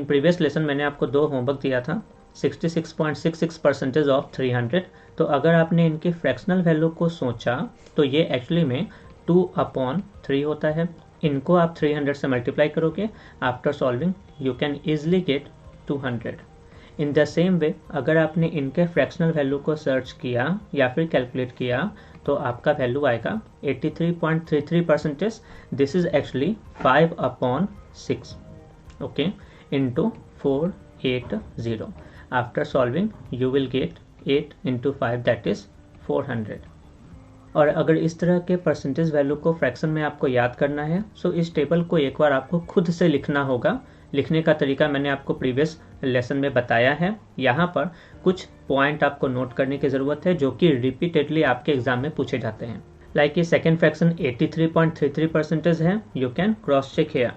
In previous lesson मैंने आपको 2 homework दिया था, 66.66% ऑफ 300। तो अगर आपने इनके फ्रैक्शनल वैल्यू को सोचा तो ये एक्चुअली में 2/3 होता है। इनको आप 300 से मल्टीप्लाई करोगे, after solving you can easily get 200। In the same way अगर आपने इनके फ्रैक्शनल वैल्यू को सर्च किया या फिर कैलकुलेट किया तो आपका वैल्यू आएगा 83.33%। This is actually 5/6, okay, into 480। After solving you will get 8 into 5 that is 400। और अगर इस तरह के परसेंटेज वैल्यू को फ्रैक्शन में आपको याद करना है तो इस टेबल को एक बार आपको खुद से लिखना होगा। लिखने का तरीका मैंने आपको प्रीवियस लेसन में बताया है। यहाँ पर कुछ पॉइंट आपको नोट करने की ज़रूरत है जो कि रिपीटेडली आपके एग्जाम में पूछे जाते हैं। लाइक ये सेकेंड फ्रैक्शन 83.33% है, you can cross check here.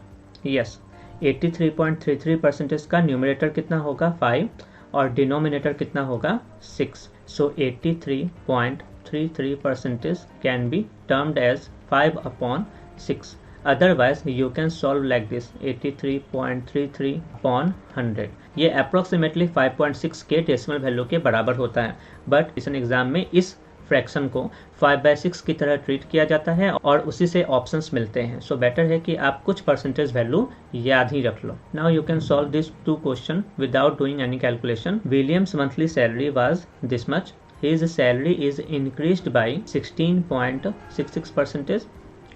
Yes, 83.33% का न्यूमरेटर कितना होगा 5 और डिनोमिनेटर कितना होगा 6। So 83.33% can be termed as 5/6। Otherwise you can solve like this 83.33/100। ये अप्रोक्सीमेटली 5.6 के डेसिमल वैल्यू के बराबर होता है। बट इस एग्जाम में इस फ्रैक्शन को 5/6 की तरह ट्रीट किया जाता है और उसी से ऑप्शंस मिलते हैं। सो बेटर है कि आप कुछ परसेंटेज वैल्यू याद ही रख लो। Now you can solve this 2 question without doing any calculation. Williams monthly salary was this much, his salary is increased by 16.66%।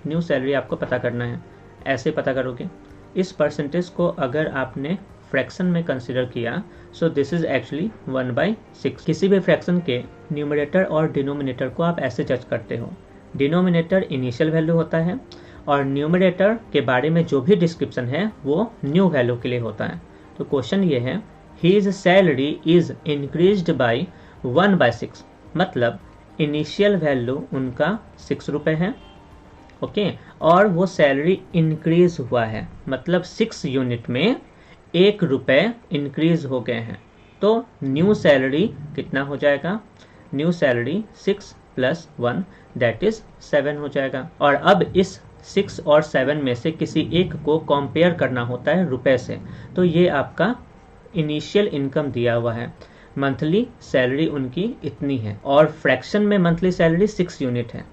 New salary आपको पता करना है, ऐसे पता करोगे। इस परसेंटेज को अगर आपने फ्रैक्शन में कंसिडर किया सो दिस इज एक्चुअली 1/6। किसी भी फ्रैक्शन के न्यूमरेटर और डिनोमिनेटर को आप ऐसे जज करते हो। डिनोमिनेटर इनिशियल वैल्यू होता है और न्यूमरेटर के बारे में जो भी डिस्क्रिप्शन है वो न्यू वैल्यू के लिए होता है। तो क्वेश्चन ये है, his salary is increased bye 1/6, मतलब इनिशियल वैल्यू उनका 6 रुपये है, ओके, और वो सैलरी इंक्रीज हुआ है, मतलब 6 यूनिट में 1 रुपये इंक्रीज हो गए हैं। तो न्यू सैलरी कितना हो जाएगा? न्यू सैलरी 6 + 1 दैट इज 7 हो जाएगा। और अब इस 6 और 7 में से किसी एक को कंपेयर करना होता है रुपए से। तो ये आपका इनिशियल इनकम दिया हुआ है, मंथली सैलरी उनकी इतनी है और फ्रैक्शन में मंथली सैलरी 6 यूनिट है।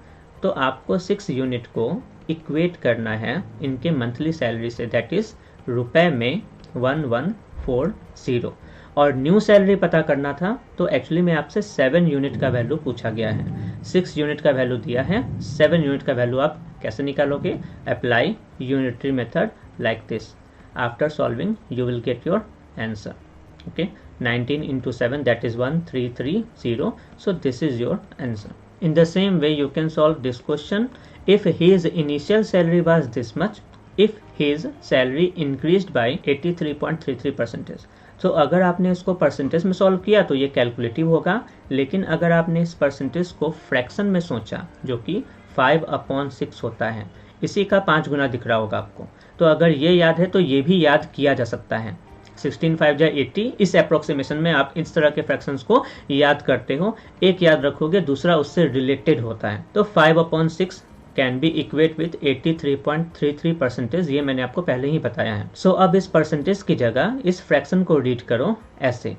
तो आपको 6 यूनिट को इक्वेट करना है इनके मंथली सैलरी से, दैट इज रुपए में 1140। और न्यू सैलरी पता करना था तो एक्चुअली में आपसे 7 यूनिट का वैल्यू पूछा गया है। 6 यूनिट का वैल्यू दिया है, 7 यूनिट का वैल्यू आप कैसे निकालोगे? Apply unitary method like this. After solving you will get your answer, okay. 19 into 7 that is 1330, so this is your answer. In the same way you can solve this question. If his initial salary was this much, if his salary increased by 83.33%, तो अगर आपने इसको percentage में solve किया तो ये calculative होगा। लेकिन अगर आपने इस परसेंटेज को फ्रैक्शन में सोचा जो कि 5/6 होता है, इसी का 5 गुना दिख रहा होगा आपको, तो अगर ये याद है तो ये भी याद किया जा सकता है। 16 5 80, इस अप्रोक्सीमेशन में आप इस तरह के फ्रैक्शंस को याद करते हो। एक याद रखोगे, दूसरा उससे रिलेटेड होता है। तो 5/6 कैन बी इक्वेट विथ 83.33%, ये मैंने आपको पहले ही बताया है। सो अब इस परसेंटेज की जगह इस फ्रैक्शन को रीड करो ऐसे,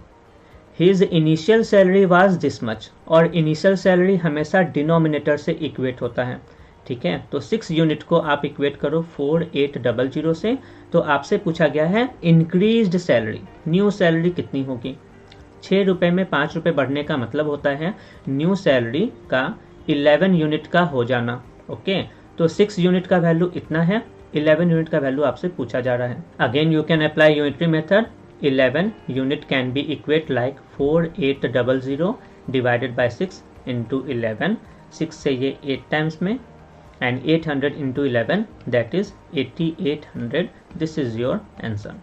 his initial salary was this much, और इनिशियल सैलरी हमेशा डिनोमिनेटर से इक्वेट होता है, ठीक है। तो 6 यूनिट को आप इक्वेट करो 4800 से। तो आपसे पूछा गया है इंक्रीज्ड सैलरी, न्यू सैलरी कितनी होगी? 6 रुपये में 5 रुपये बढ़ने का मतलब होता है न्यू सैलरी का 11 यूनिट का हो जाना, ओके। तो 6 यूनिट का वैल्यू इतना है, 11 यूनिट का वैल्यू आपसे पूछा जा रहा है। Again you can apply unitary method. 11 unit can be equate like 4800 divided by 6 into 11। 6 से ये 8 टाइम्स में, and 800 into 11 that is 8800. This is your answer.